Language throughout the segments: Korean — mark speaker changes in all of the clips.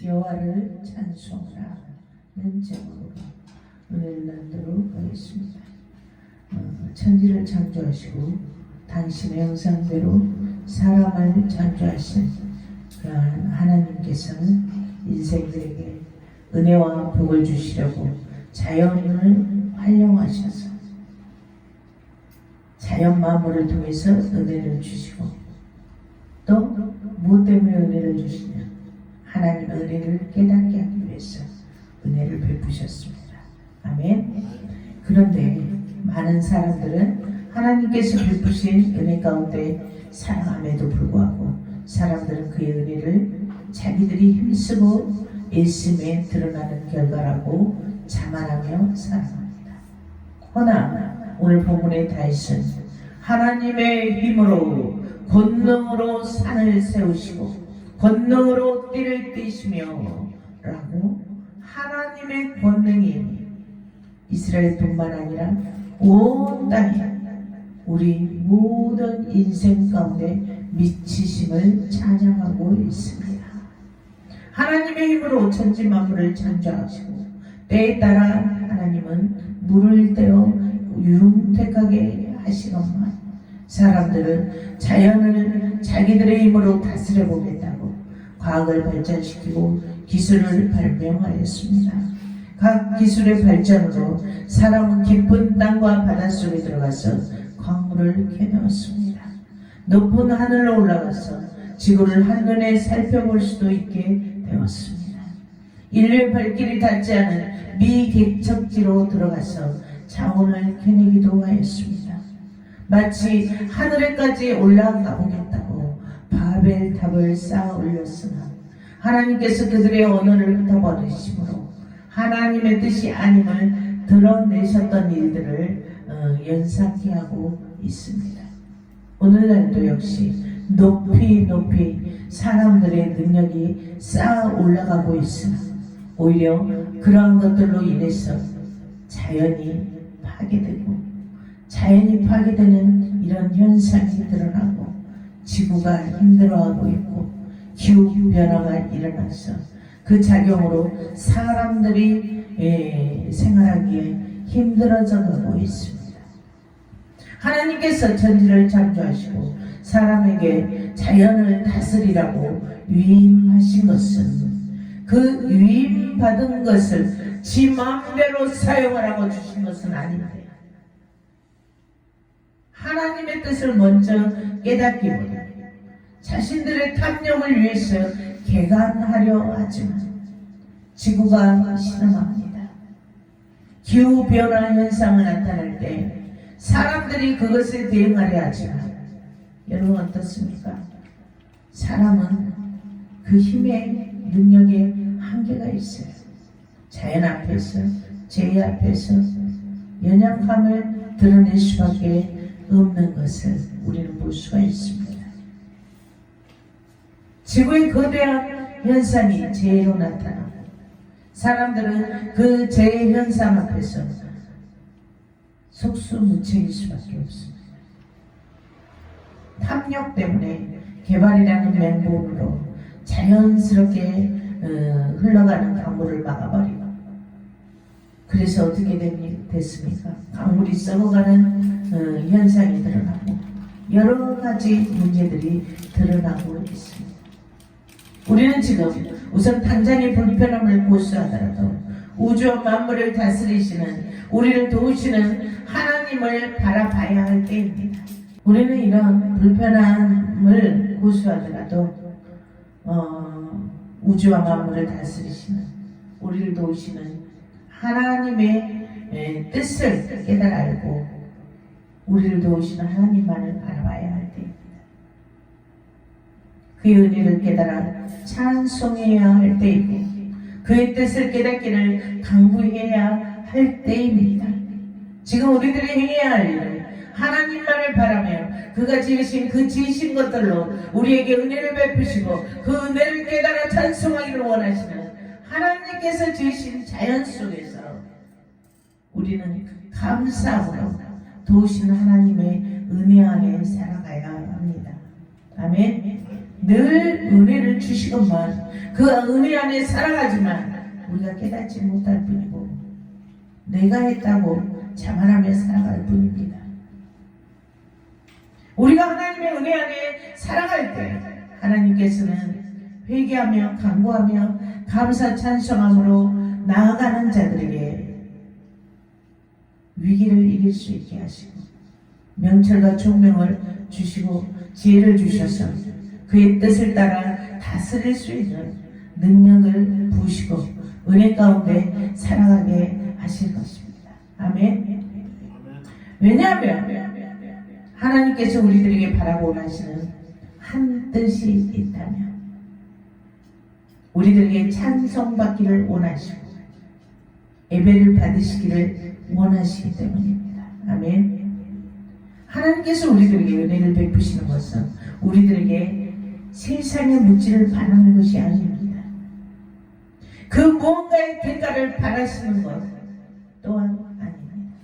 Speaker 1: 여호와를 찬송하라는 제목으로 은혜를 나누도록 하겠습니다. 천지를 창조하시고 당신의 형상대로 사람을 창조하신 그러한 하나님께서는 인생들에게 은혜와 복을 주시려고 자연을 활용하셔서 자연 만물을 통해서 은혜를 주시고 또 무엇 때문에 은혜를 주시냐? 하나님의 은혜를 깨닫게 하기 위해서 은혜를 베푸셨습니다. 아멘. 그런데 많은 사람들은 하나님께서 베푸신 은혜 가운데 살아감에도 불구하고 사람들은 그의 은혜를 자기들이 힘쓰고 애씀에 드러나는 결과라고 자만하며 살아갑니다. 허나 오늘 본문의 다윗은 하나님의 힘으로 권능으로 산을 세우시고 권능으로 띠를 띠시며 라고 하나님의 권능이 이스라엘뿐만 아니라 온 땅에 우리 모든 인생 가운데 미치심을 찬양하고 있습니다. 하나님의 힘으로 천지 만물을 창조하시고 때에 따라 하나님은 물을 떼어 윤택하게 하시건만 사람들은 자연을 자기들의 힘으로 다스려 보겠다고 과학을 발전시키고 기술을 발명하였습니다. 각 기술의 발전으로 사람은 깊은 땅과 바닷속에 들어가서 광물을 캐내었습니다. 높은 하늘로 올라가서 지구를 한눈에 살펴볼 수도 있게 되었습니다. 인류의 발길이 닿지 않은 미개척지로 들어가서 자원을 캐내기도 하였습니다. 마치 하늘에까지 올라가 보겠다고 바벨탑을 쌓아 올렸으나 하나님께서 그들의 언어를 흩어버리심으로 하나님의 뜻이 아님을 드러내셨던 일들을 연상케 하고 있습니다. 오늘날도 역시 높이 사람들의 능력이 쌓아 올라가고 있으나 오히려 그러한 것들로 인해서 자연이 파괴되는 이런 현상이 드러나고 지구가 힘들어하고 있고 기후변화가 일어나서 그 작용으로 사람들이 생활하기에 힘들어져 가고 있습니다. 하나님께서 천지를 창조하시고 사람에게 자연을 다스리라고 위임하신 것은 그 위임받은 것을 지 마음대로 사용하라고 주신 것은 아닙니다. 하나님의 뜻을 먼저 깨닫기보다 자신들의 탐욕을 위해서 개간하려 하지만 지구가 실험합니다. 기후변화 현상을 나타날 때 사람들이 그것에 대응하려 하지만 여러분 어떻습니까? 사람은 그 힘의 능력에 한계가 있어요. 자연 앞에서 죄 앞에서 연약함을 드러낼 수밖에 없는 것을 우리는 볼 수가 있습니다. 지구의 거대한 현상이 죄로 나타나고 사람들은 그 죄의 현상 앞에서 속수무책일 수밖에 없습니다. 탐욕 때문에 개발이라는 맹목으로 자연스럽게 흘러가는 강물을 막아버리고 그래서 어떻게 됐습니까? 강물이 썩어가는 현상이 드러나고 여러 가지 문제들이 드러나고 있습니다. 우리는 지금 우선 당장의 불편함을 고수하더라도 우주와 만물을 다스리시는 우리를 도우시는 하나님을 바라봐야 할 때입니다. 우리는 이런 불편함을 고수하더라도 우주와 만물을 다스리시는 우리를 도우시는 하나님의 뜻을 깨달아 알고 우리를 도우시는 하나님만을 바라봐야 할 때입니다. 그의 은혜를 깨달아 찬송해야 할 때이고 그의 뜻을 깨닫기를 강구해야 할 때입니다. 지금 우리들이 해야 할 일은 하나님만을 바라며 그가 지으신 그 지으신 것들로 우리에게 은혜를 베푸시고 그 은혜를 깨달아 찬송하기를 원하시는 하나님께서 지으신 자연 속에서 우리는 감사함으로 도우시는 하나님의 은혜 안에 살아가야 합니다. 아멘. 늘 은혜를 주시건만 그 은혜 안에 살아가지만 우리가 깨닫지 못할 뿐이고 내가 했다고 자만하며 살아갈 뿐입니다. 우리가 하나님의 은혜 안에 살아갈 때 하나님께서는 회개하며 간구하며 감사 찬송함으로 나아가는 자들에게 위기를 이길 수 있게 하시고 명철과 총명을 주시고 지혜를 주셔서 그의 뜻을 따라 다스릴 수 있는 능력을 부으시고 은혜 가운데 살아가게 하실 것입니다. 아멘. 왜냐하면 하나님께서 우리들에게 바라고 하시는 한 뜻이 있다면 우리들에게 찬송받기를 원하시고 예배를 받으시기를 원하시기 때문입니다. 아멘. 하나님께서 우리들에게 은혜를 베푸시는 것은 우리들에게 세상의 물질을 바라는 것이 아닙니다. 그 무언가의 대가를 바라시는 것 또한 아닙니다.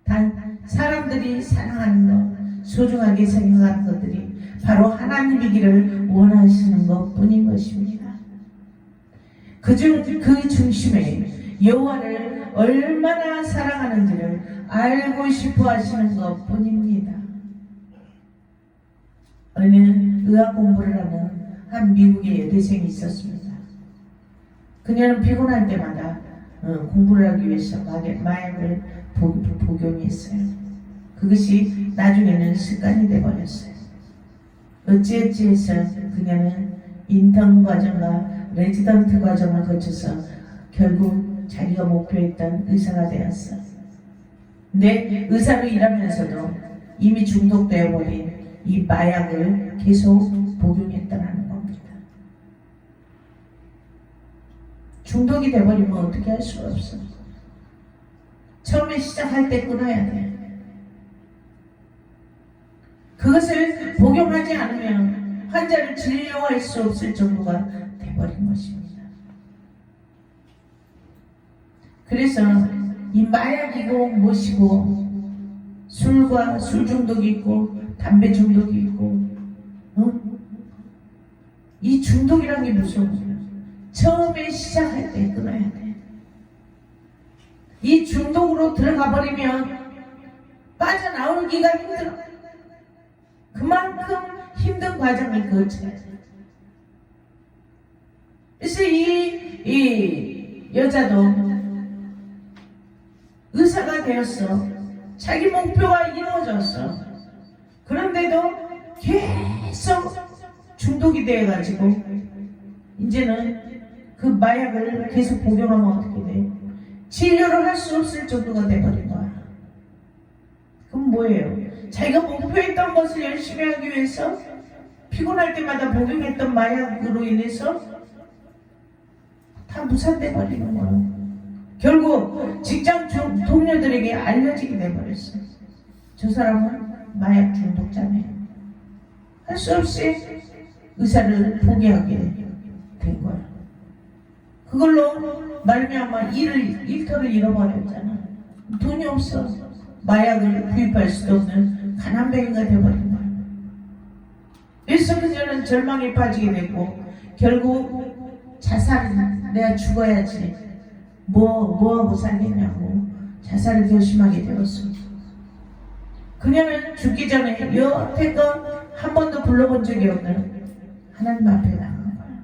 Speaker 1: 단 사람들이 사랑하는 것, 소중하게 생각하는 것들이 바로 하나님이기를 원하시는 것뿐인 것입니다. 그 중심에 여호와를 얼마나 사랑하는지를 알고 싶어 하시는 것뿐입니다. 어느 의학 공부를 하는 한 미국의 여대생이 있었습니다. 그녀는 피곤할 때마다 공부를 하기 위해서 마약을 복용했어요. 그것이 나중에는 습관이 되어버렸어요. 어찌어찌해서 그녀는 인턴 과정과 레지던트 과정을 거쳐서 결국 자기가 목표했던 의사가 되었어요. 근데 의사로 일하면서도 이미 중독되어 버린 이 마약을 계속 복용했다는 겁니다. 중독이 되어버리면 어떻게 할 수가 없어. 처음에 시작할 때 끊어야 돼. 그것을 복용하지 않으면 환자를 진료할 수 없을 정도가 되어버린 것입니다. 그래서 이 마약이고 무엇이고 술과 술 중독이 있고 담배 중독이 있고 이 중독이란 게 무서워요. 처음에 시작할 때 끊어야 돼. 이 중독으로 들어가 버리면 빠져나오기가 힘들어. 그만큼 힘든 과정을 거쳐야 돼. 그래서 이 여자도 의사가 되었어. 자기 목표가 이루어졌어. 그런데도 계속 중독이 되어가지고 이제는 그 마약을 계속 복용하면 어떻게 돼? 진료를 할 수 없을 정도가 돼버린 거야. 그럼 뭐예요? 자기가 목표했던 것을 열심히 하기 위해서 피곤할 때마다 복용했던 마약으로 인해서 다 무산돼 버리는 거예요. 결국 직장 동료들에게 알려지게 돼버렸어요. 저 사람은 마약 중독자네. 할 수 없이 의사를 포기하게 된 거예요. 그걸로 말미암아 일터를 잃어버렸잖아. 돈이 없어. 마약을 구입할 수도 없는 가난뱅이가 되어버린 거예요. 그래서 그녀는 절망에 빠지게 됐고 결국 자살, 내가 죽어야지 뭐하고 살겠냐고 자살을 결심하게 되었어. 그녀는 죽기 전에 여태껏 한 번도 불러본 적이 없는 하나님 앞에 나간 거야.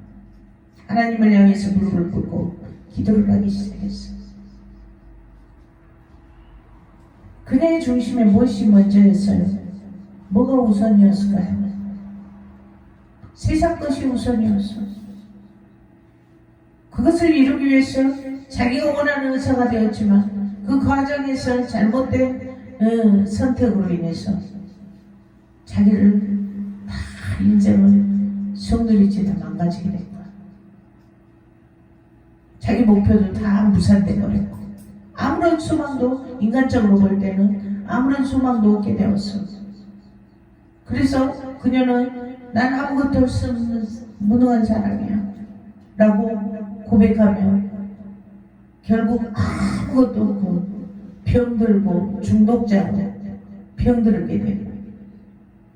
Speaker 1: 하나님을 향해서 무릎을 꿇고 기도를 하기 시작했어. 그녀의 중심에 무엇이 먼저였어요? 뭐가 우선이었을까요? 세상 것이 우선이었어. 그것을 이루기 위해서 자기가 원하는 의사가 되었지만 그 과정에서 잘못된 선택으로 인해서 자기를 다 인생을 성들이지 다 망가지게 된 거야. 자기 목표도 다 무산돼 버렸고 아무런 소망도 인간적으로 볼 때는 아무런 소망도 없게 되었어. 그래서 그녀는 난 아무것도 할 수 없는 무능한 사람이야 라고 고백하며 결국 아무것도 없고 병들고 중독자로 병들게 되고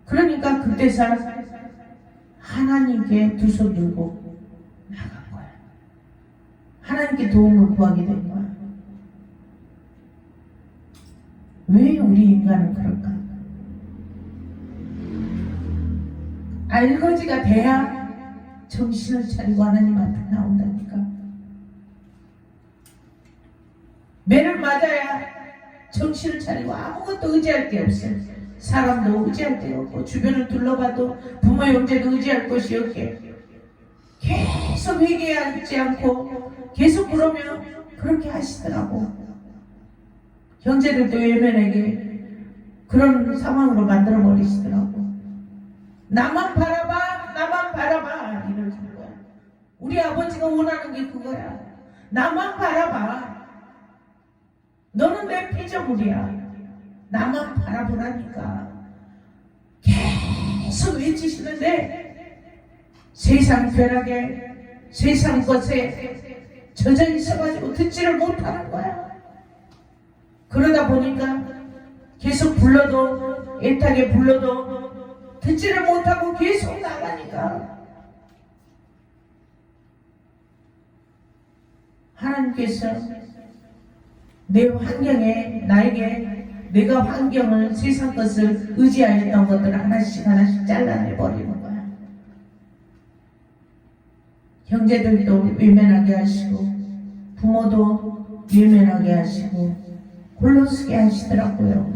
Speaker 1: 그러니까 그때서 하나님께 두 손 들고 나간 거야. 하나님께 도움을 구하게 된 거야. 왜 우리 인간은 그럴까? 알거지가 돼야 정신을 차리고 하나님 앞에 나온다니까. 매를 맞아야 정신을 차리고 아무것도 의지할 게 없어요. 사람도 의지할 데 없고 주변을 둘러봐도 부모 형제도 의지할 것이 없게 계속 회개하지 않고 계속 그러면 그렇게 하시더라고. 형제들도 외면에게 그런 상황으로 만들어 버리시더라고. 나만 바라봐, 나만 바라봐 이러는 거야. 우리 아버지가 원하는 게 그거야. 나만 바라봐. 너는 내 피조물이야. 나만 바라보라니까. 계속 외치시는데 세상 벼락에 세상 것에 젖어 있어가지고 듣지를 못하는 거야. 그러다 보니까 계속 불러도 애타게 불러도 듣지를 못하고 계속 나가니까 하나님께서 내 환경에 나에게 내가 환경을 세상 것을 의지하였던 것들을 하나씩 잘라내버리는 거야. 형제들도 외면하게 하시고 부모도 외면하게 하시고 홀로 서게 하시더라고요.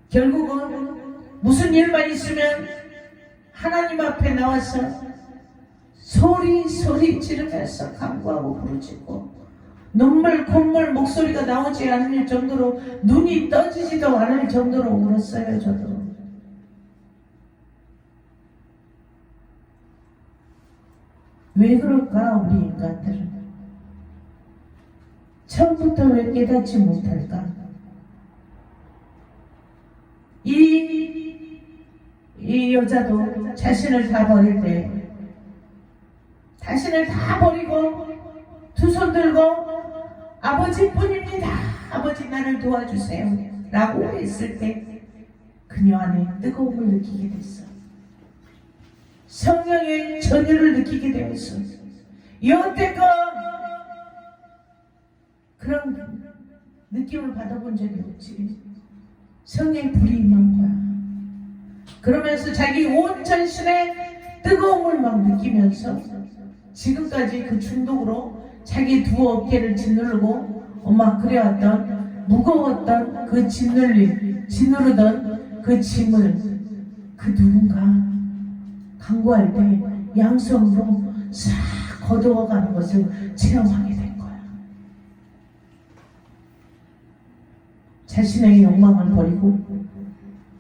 Speaker 1: 결국은 무슨 일만 있으면 하나님 앞에 나와서 소리 지르면서 간구하고 부르짖고 눈물 콧물 목소리가 나오지 않을 정도로 눈이 떠지지도 않을 정도로 울었어요. 저도. 왜 그럴까 우리 인간들은? 처음부터 왜 깨닫지 못할까? 이 여자도 자신을 다 버릴 때 자신을 다 버리고 두 손 들고 아버지뿐입니다. 아버지 나를 도와주세요 라고 했을 때 그녀 안에 뜨거움을 느끼게 됐어. 성령의 전율을 느끼게 되었어. 여태껏 그런 느낌을 받아본 적이 없지. 성령의 불이 임한 거야. 그러면서 자기 온 전신에 뜨거움을 막 느끼면서 지금까지 그 중독으로 자기 두 어깨를 짓누르고 막 그래왔던 무거웠던 그 짓누르던 그 짐을 그 누군가 간구할 때 양손으로 싹 거두어가는 것을 체험하게 된 거야. 자신의 욕망을 버리고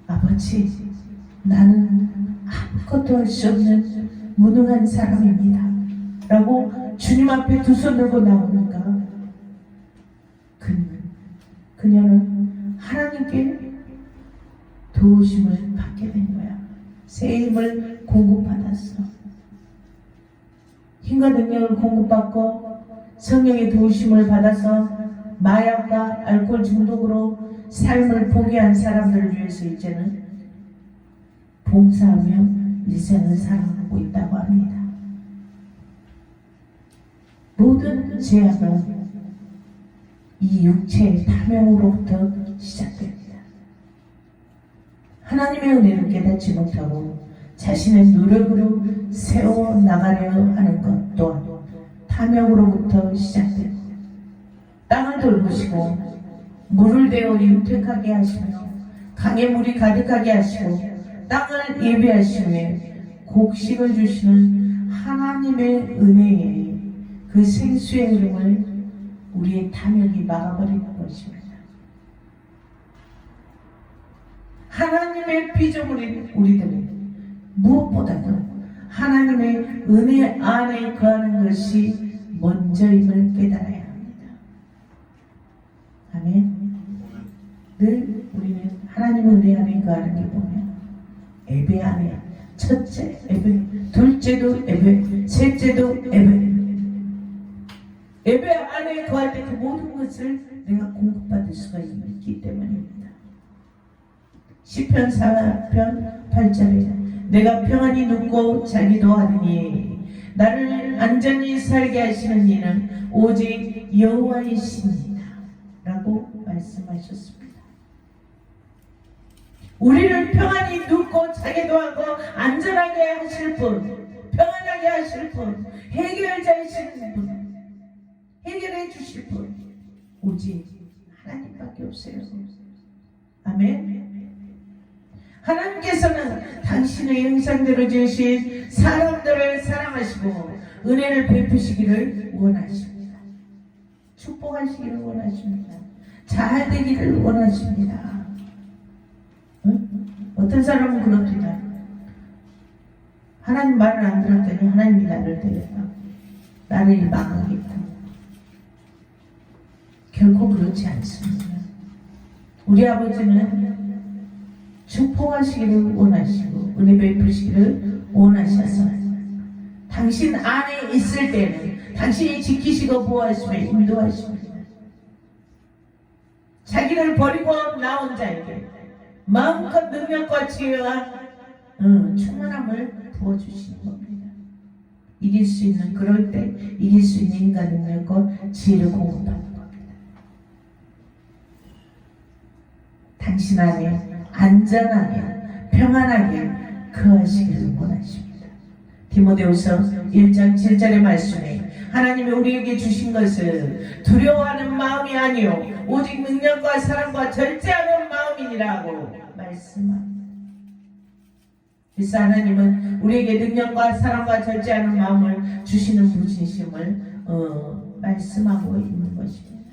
Speaker 1: 아버지 나는 아무것도 할 수 없는 무능한 사람입니다 라고 주님 앞에 두 손 들고 나오는가. 그녀는 하나님께 도우심을 받게 된 거야. 새 힘을 공급받았어. 힘과 능력을 공급받고 성령의 도우심을 받아서 마약과 알코올 중독으로 삶을 포기한 사람들을 위해서 이제는 봉사하며 일생을 살아가고 있다고 합니다. 모든 죄악은 이 육체의 탐욕으로부터 시작됩니다. 하나님의 은혜를 깨닫지 못하고 자신의 노력으로 세워나가려 하는 것 또한 탐욕으로부터 시작됩니다. 땅을 돌보시고 물을 대어 윤택하게 하시며 강에 물이 가득하게 하시고 땅을 예배하시며 곡식을 주시는 하나님의 은혜에 그 생수의 흐름을 우리의 탐욕이 막아버리는 것입니다. 하나님의 피조물인 우리들은 무엇보다도 하나님의 은혜 안에 거하는 것이 먼저임을 깨달아야 합니다. 아멘. 늘 우리는 하나님의 은혜 안에 거하는 게 보면 예배 안에 첫째 예배, 둘째도 예배, 셋째도 예배. 예배 안에 거할 때 그 모든 것을 내가 공급받을 수가 있기 때문입니다. 시편 4편 8절에 내가 평안히 눕고 자기도 하리니 나를 안전히 살게 하시는 이는 오직 여호와이십니다 라고 말씀하셨습니다. 우리를 평안히 눕고 자기도 하고 안전하게 하실 분, 평안하게 하실 분, 해결자이신 분, 해결해 주실 분 오직 하나님밖에 없어요. 아멘. 하나님께서는 당신의 형상대로 지으신 사람들을 사랑하시고 은혜를 베푸시기를 원하십니다. 축복하시기를 원하십니다. 잘 되기를 원하십니다. 응? 어떤 사람은 그렇습니다. 하나님 말을 안 들었더니 하나님이 나를 때렸다. 나를 망하겠다. 결코 그렇지 않습니다. 우리 아버지는 축복하시기를 원하시고 은혜 베푸시기를 원하셔서 당신 안에 있을 때는 당신이 지키시고 보호하시며 인도하십니다. 자기를 버리고 나온 자에게 마음껏 능력과 지혜와 충만함을 부어주시는 겁니다. 이길 수 있는, 그럴 때 이길 수 있는 인간 능력과 지혜를 공급하는 겁니다. 당신 안에 안전하게 평안하게 거하시기를 원하십니다. 디모데후서 1장 7절의 말씀에 하나님이 우리에게 주신 것은 두려워하는 마음이 아니요 오직 능력과 사랑과 절제하는 마음이니라고 말씀합니다. 그래서 하나님은 우리에게 능력과 사랑과 절제하는 마음을 주시는 분이심을 말씀하고 있는 것입니다.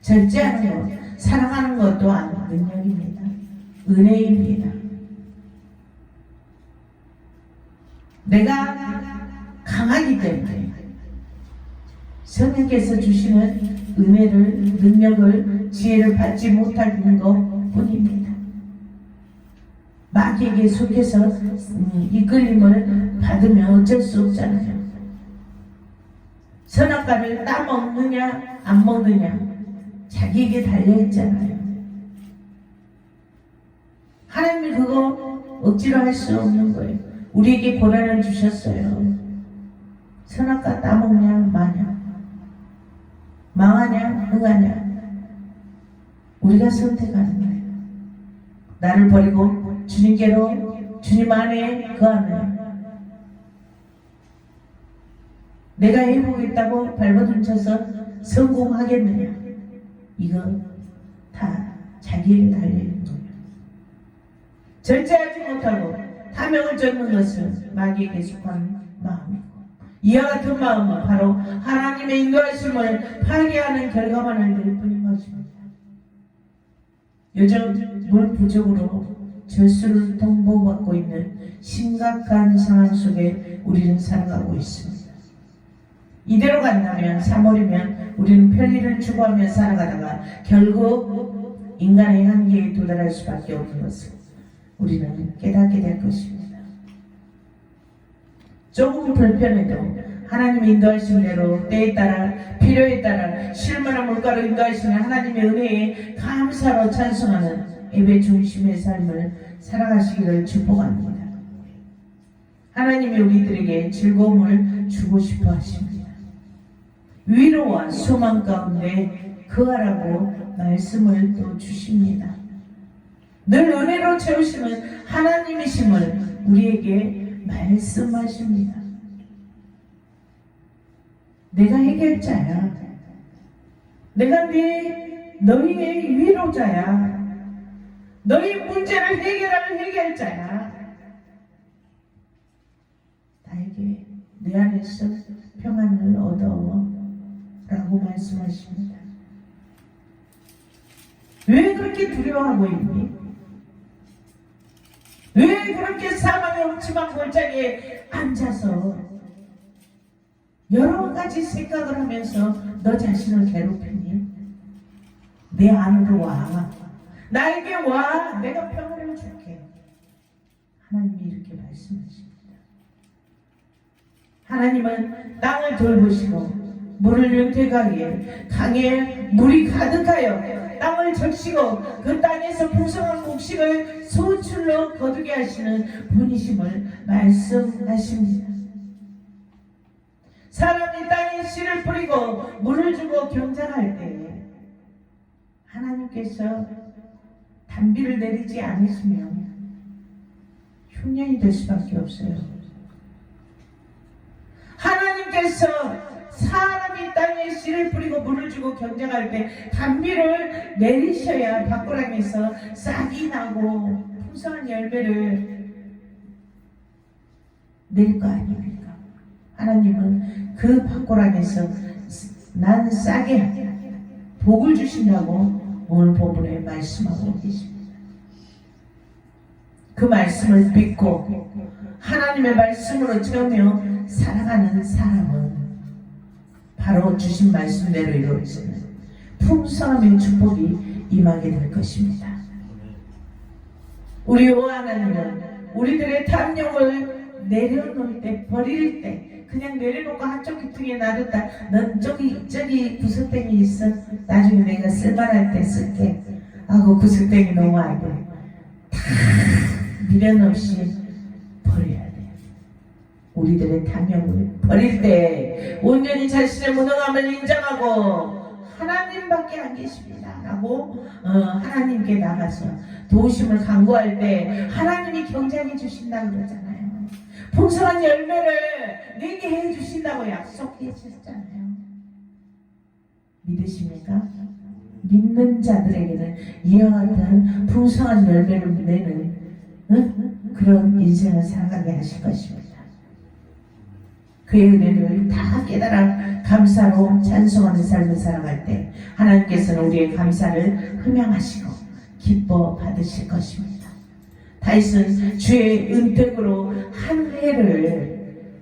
Speaker 1: 절제하는 것, 사랑하는 것 또한 능력입니다. 은혜입니다. 내가 강하기 때문에 성령께서 주시는 은혜를, 능력을, 지혜를 받지 못하는 것 뿐입니다. 마귀에게 속해서 이끌림을 받으면 어쩔 수 없잖아요. 선악과를 따먹느냐 안 먹느냐 자기에게 달려있잖아요. 하나님이 그거 억지로 할 수 없는 거예요. 우리에게 고난을 주셨어요. 선악과 따먹냐 마냐, 망하냐 응하냐 우리가 선택하는 거예요. 나를 버리고 주님께로, 주님 안에 거하느냐, 내가 해보겠다고 발버둥 쳐서 성공하겠느냐, 이거 다 자기에게 달려있는 거예요. 절제하지 못하고 탐욕을 쫓는 것은 마귀에게 속한 마음이고, 이와 같은 마음은 바로 하나님의 인도하심을 파괴하는 결과만을 낼 뿐인 것입니다. 요즘 물 부족으로 절수를 통보받고 있는 심각한 상황 속에 우리는 살아가고 있습니다. 이대로 간다면 3월이면 우리는 편리를 추구하며 살아가다가 결국 인간의 한계에 도달할 수밖에 없는 것을 우리는 깨닫게 될 것입니다. 조금 불편해도 하나님이 인도하신 대로 때에 따라 필요에 따라 실만한 물가로 인도하시는 하나님의 은혜에 감사로 찬송하는 예배 중심의 삶을 살아가시기를 축복합니다. 하나님이 우리들에게 즐거움을 주고 싶어 하십니다. 위로와 소망 가운데 거하라고 말씀을 또 주십니다. 늘 은혜로 채우시는 하나님이심을 우리에게 말씀하십니다. 내가 해결자야. 내가 너희의 위로자야. 너희 문제를 해결할 해결자야. 나에게 내 안에서 평안을 얻어 라고 말씀하십니다. 왜 그렇게 두려워하고 있니? 왜 그렇게 사망의 음침한 골짜기에 앉아서 여러 가지 생각을 하면서 너 자신을 괴롭히니? 내 안으로 와. 나에게 와. 내가 평안을 줄게. 하나님이 이렇게 말씀하십니다. 하나님은 땅을 돌보시고 물을 윤택하게 강에 물이 가득하여 땅을 적시고 그 땅에서 풍성한 곡식을 소출로 거두게 하시는 분이심을 말씀하십니다. 사람이 땅에 씨를 뿌리고 물을 주고 경작할 때 하나님께서 단비를 내리지 않으시면 흉년이 될 수밖에 없어요. 하나님께서 사람이 땅에 씨를 뿌리고 물을 주고 경작할 때 단비를 내리셔야 밭고랑에서 싹이 나고 풍성한 열매를 낼 거 아닙니까? 하나님은 그 밭고랑에서 난 싹에 복을 주신다고 오늘 본문에 말씀하고 계십니다. 그 말씀을 믿고 하나님의 말씀으로 채우며 살아가는 사람은 바로 주신 말씀대로 이루어지는 풍성함의 축복이 임하게 될 것입니다. 우리 하나님은 우리들의 탐욕을 내려놓을 때, 버릴 때 그냥 내려놓고 한쪽 귀퉁이에 놔뒀다. 넌 저기 구석탱이 있어. 나중에 내가 쓸만할 때 쓸게 하고 구석탱이 너무 안 돼. 다 미련 없이 버려야 돼. 우리들의 탐욕을 버릴 때 온전히 자신의 무능함을 인정하고 하나님밖에 안 계십니다 라고 하나님께 나가서 도우심을 간구할 때 하나님이 경작해 주신다고 그러잖아요. 풍성한 열매를 내게 해 주신다고 약속해 주셨잖아요. 믿으십니까? 믿는 자들에게는 이와 같은 풍성한 열매를 내는 그런 인생을 살아가게 하실 것입니다. 그의 은혜를 다 깨달아 감사로 찬송하는 삶을 살아갈 때 하나님께서는 우리의 감사를 흠양하시고 기뻐 받으실 것입니다. 다윗은 주의 은택으로 한 해를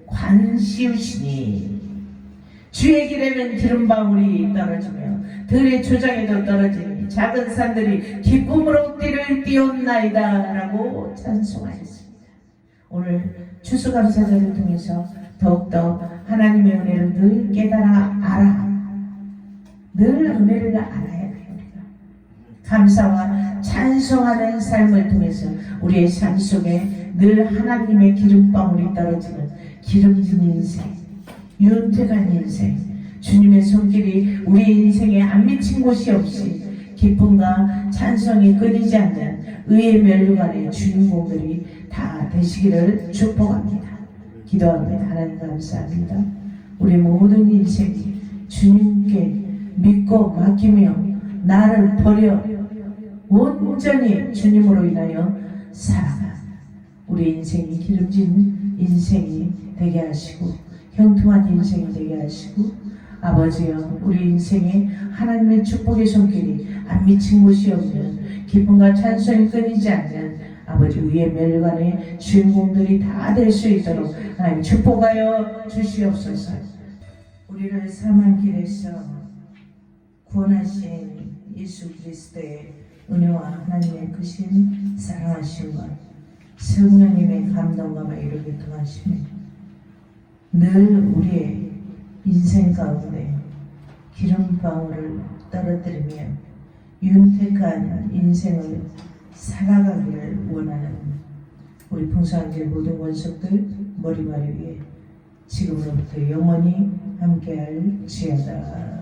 Speaker 1: 관 씌우시니 주의 길에는 기름방울이 떨어지며 들의 조장에도 떨어지니 작은 산들이 기쁨으로 띠를 띄웠나이다 라고 찬송하셨습니다. 오늘 추수감사절을 통해서 더욱더 하나님의 은혜를 늘 깨달아 늘 은혜를 알아야 돼요. 우리가 감사와 찬송하는 삶을 통해서 우리의 삶 속에 늘 하나님의 기름방울이 떨어지는 기름진 인생, 윤택한 인생, 주님의 손길이 우리 인생에 안 미친 곳이 없이 기쁨과 찬송이 끊이지 않는 의의 면류관의 주인공들이 다 되시기를 축복합니다. 기도합니다. 하나님 감사합니다. 우리 모든 인생이 주님께 믿고 맡기며 나를 버려 온전히 주님으로 인하여 살아가 우리 인생이 기름진 인생이 되게 하시고 형통한 인생이 되게 하시고 아버지여 우리 인생에 하나님의 축복의 손길이 안 미친 곳이 없는 기쁨과 찬송이 끊이지 않는 아버지 위의 멸관의 주인공들이 다 될 수 있도록 하나님 축복하여 주시옵소서. 우리를 사망 길에서 구원하신 예수 그리스도의 은혜와 하나님의 크신 사랑하심과 성령님의 감동과 이루게 통하시며 늘 우리의 인생 가운데 기름방울을 떨어뜨리며 윤택한 인생을 살아가기를 원하는 우리 풍성한길 모든 권속들 머리말이 위에 지금으로부터 영원히 함께할 지어다.